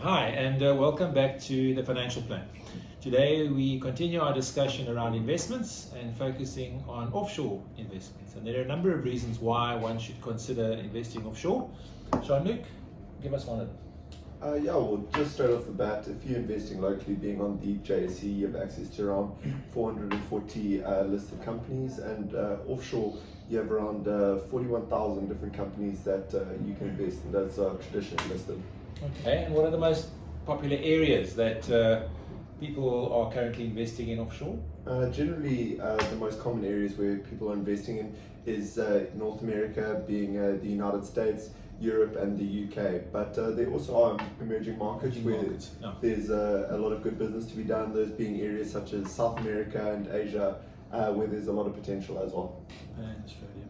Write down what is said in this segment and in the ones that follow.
Hi, and welcome back to the Financial Plan. Today we continue our discussion around investments and focusing on offshore investments. And there are a number of reasons why one should consider investing offshore. Jean-Luc, give us one of them. Well, just straight off the bat, if you're investing locally, being on the JSE, you have access to around 440 listed companies, and offshore, you have around 41,000 different companies that you can invest in. That's traditionally listed. Okay, and what are the most popular areas that people are currently investing in offshore? Generally, the most common areas where people are investing in is North America, being the United States, Europe and the UK, but there also are emerging markets where there's a lot of good business to be done, those being areas such as South America and Asia, where there's a lot of potential as well. And Australia.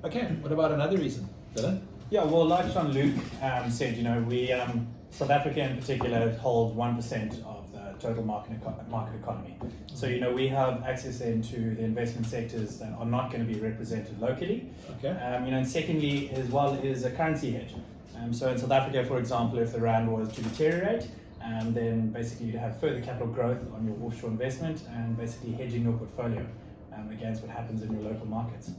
Okay, what about another reason, Dylan? Yeah, well, like Jean-Luc said, we South Africa in particular holds 1% of the total market economy. So we have access into the investment sectors that are not going to be represented locally. Okay. And secondly, as well, is a currency hedge. So in South Africa, for example, if the rand was to deteriorate, then basically you'd have further capital growth on your offshore investment and basically hedging your portfolio against what happens in your local markets.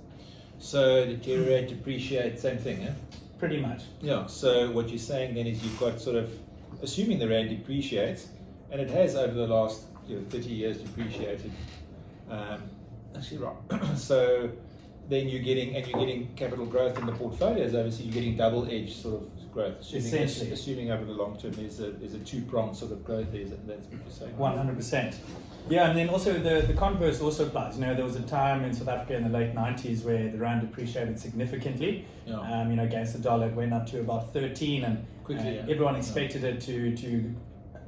So deteriorate, depreciate, same thing, eh? Pretty much. Yeah, so what you're saying then is you've got sort of, assuming the rand depreciates, and it has over the last 30 years depreciated, actually right. So then you're getting capital growth in the portfolios, obviously you're getting double-edged sort of growth. Assuming over the long term there's a two-pronged sort of growth there, that's what you're saying. 100%. Yeah, and then also the converse also applies. There was a time in South Africa in the late 90s where the rand depreciated significantly. Yeah. Against the dollar, it went up to about 13, and quickly, everyone expected it to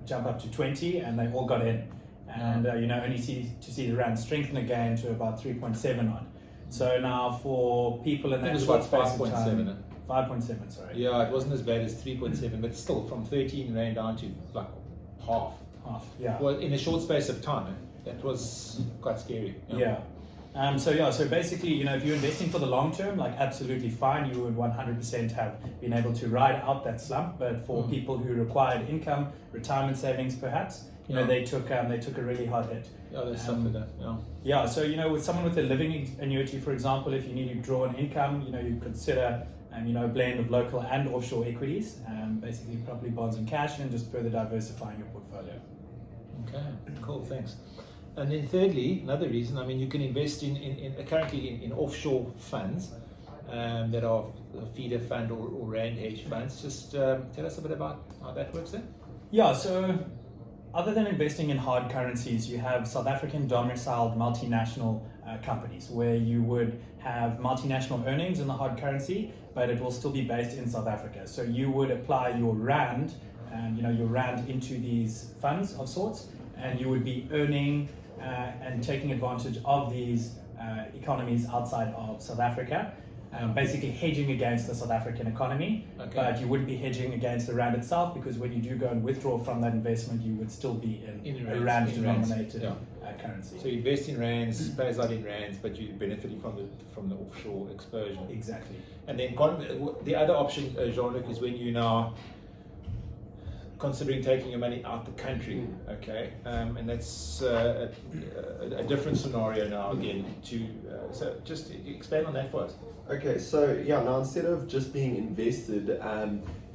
jump up to 20, and they all got in. And only to see the rand strengthen again to about 3.7 on. So now for people in that short space of time, 5.7, sorry. Yeah, it wasn't as bad as 3.7, but still from 13 rand down to like half. Yeah. Well, in a short space of time, that was quite scary. Yeah. So basically, if you're investing for the long term, like absolutely fine, you would 100% have been able to ride out that slump. But for people who required income, retirement savings, perhaps, they took a really hard hit. Yeah, they suffered that. Yeah. So with someone with a living annuity, for example, if you need to draw an income, you consider a blend of local and offshore equities, basically property, bonds, and cash, and just further diversifying your portfolio. Okay, cool, thanks. And then thirdly, another reason, you can invest currently in offshore funds that are a feeder fund or rand hedge funds. Just tell us a bit about how that works then. Yeah, so other than investing in hard currencies, you have South African domiciled multinational companies where you would have multinational earnings in the hard currency, but it will still be based in South Africa. So you would apply your rand, your rand into these funds of sorts, and you would be earning and taking advantage of these economies outside of South Africa, basically hedging against the South African economy. Okay. But you wouldn't be hedging against the rand itself, because when you do go and withdraw from that investment, you would still be in a rand denominated currency. So you invest in rands, pays out in rands, but you're benefiting from the offshore exposure. Exactly. And then the other option, Jean-Luc, is when you now considering taking your money out the country, okay, and that's a different scenario now again. So just expand on that for us. Okay, so now instead of just being invested,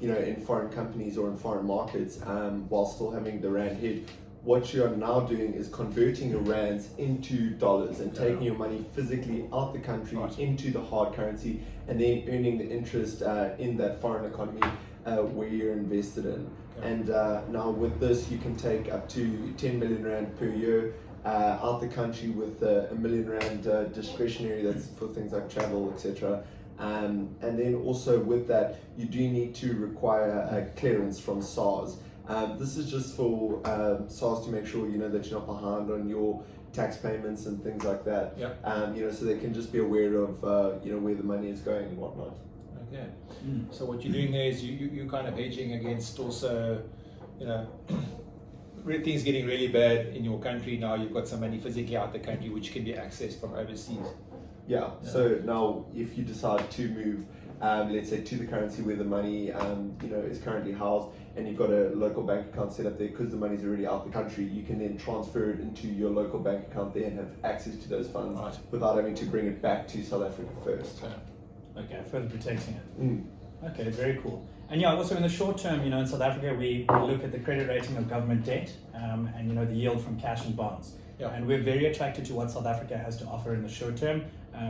in foreign companies or in foreign markets, while still having the rand hedge, what you are now doing is converting your rands into dollars and taking your money physically out the country into the hard currency, and then earning the interest in that foreign economy where you're invested in. And now with this, you can take up to 10 million rand per year out the country with a million rand discretionary, that's for things like travel, etc. And then also with that, you do need to require a clearance from SARS. This is just for SARS to make sure that you're not behind on your tax payments and things like that. So they can just be aware of where the money is going and whatnot. Okay. So what you're doing there is you're kind of hedging against also, things getting really bad in your country. Now you've got some money physically out the country which can be accessed from overseas. So now if you decide to move let's say to the currency where the money is currently housed, and you've got a local bank account set up there because the money's already out the country, you can then transfer it into your local bank account there and have access to those funds without having to bring it back to South Africa first. Okay, further protecting it. Mm. Okay, very cool. And yeah, also in the short term, in South Africa, we look at the credit rating of government debt and the yield from cash and bonds. Yeah. And we're very attracted to what South Africa has to offer in the short term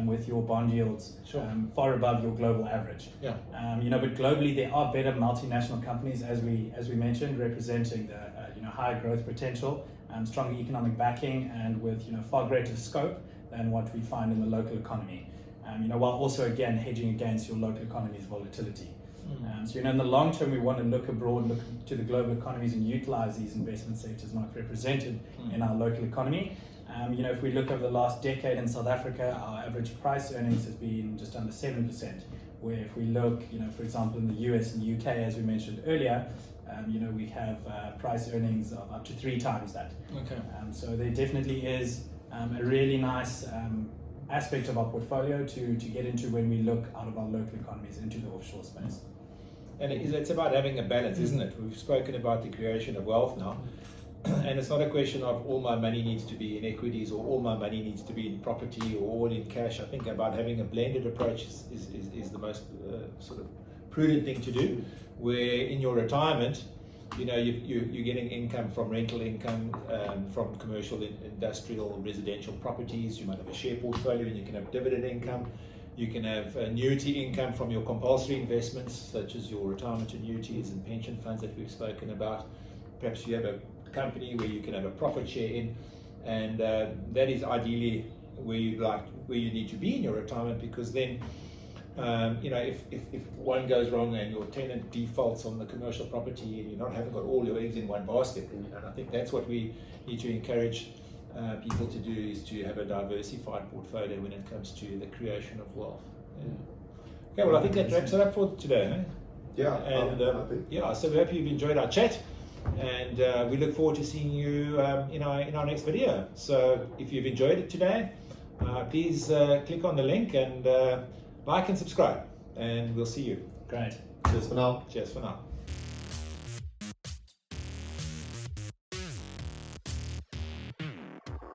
with your bond yields far above your global average. Yeah. But globally there are better multinational companies, as we mentioned, representing the higher growth potential, stronger economic backing, and with far greater scope than what we find in the local economy. While also again hedging against your local economy's volatility. So in the long term, we want to look abroad, look to the global economies, and utilize these investment sectors not represented in our local economy. If we look over the last decade in South Africa, our average price earnings has been just under 7%. Where if we look, for example, in the US and UK, as we mentioned earlier, we have price earnings of up to 3 times that. Okay. So there definitely is a really nice aspect of our portfolio to get into when we look out of our local economies into the offshore space. And it's about having a balance, isn't it? We've spoken about the creation of wealth now, and it's not a question of all my money needs to be in equities or all my money needs to be in property or all in cash. I think about having a blended approach is the most sort of prudent thing to do, where in your retirement, you're getting income from rental income, from commercial, industrial, residential properties. You might have a share portfolio and you can have dividend income. You can have annuity income from your compulsory investments, such as your retirement annuities and pension funds that we've spoken about. Perhaps you have a company where you can have a profit share in, and that is ideally where you need to be in your retirement, because then if one goes wrong and your tenant defaults on the commercial property and you haven't got all your eggs in one basket. And I think that's what we need to encourage people to do, is to have a diversified portfolio when it comes to the creation of wealth. Yeah. Okay, well, I think that wraps it up for today. Eh? Yeah, and so we hope you've enjoyed our chat, and we look forward to seeing you in our next video. So if you've enjoyed it today, please click on the link and like and subscribe, and we'll see you. Great. Cheers for now. Cheers for now.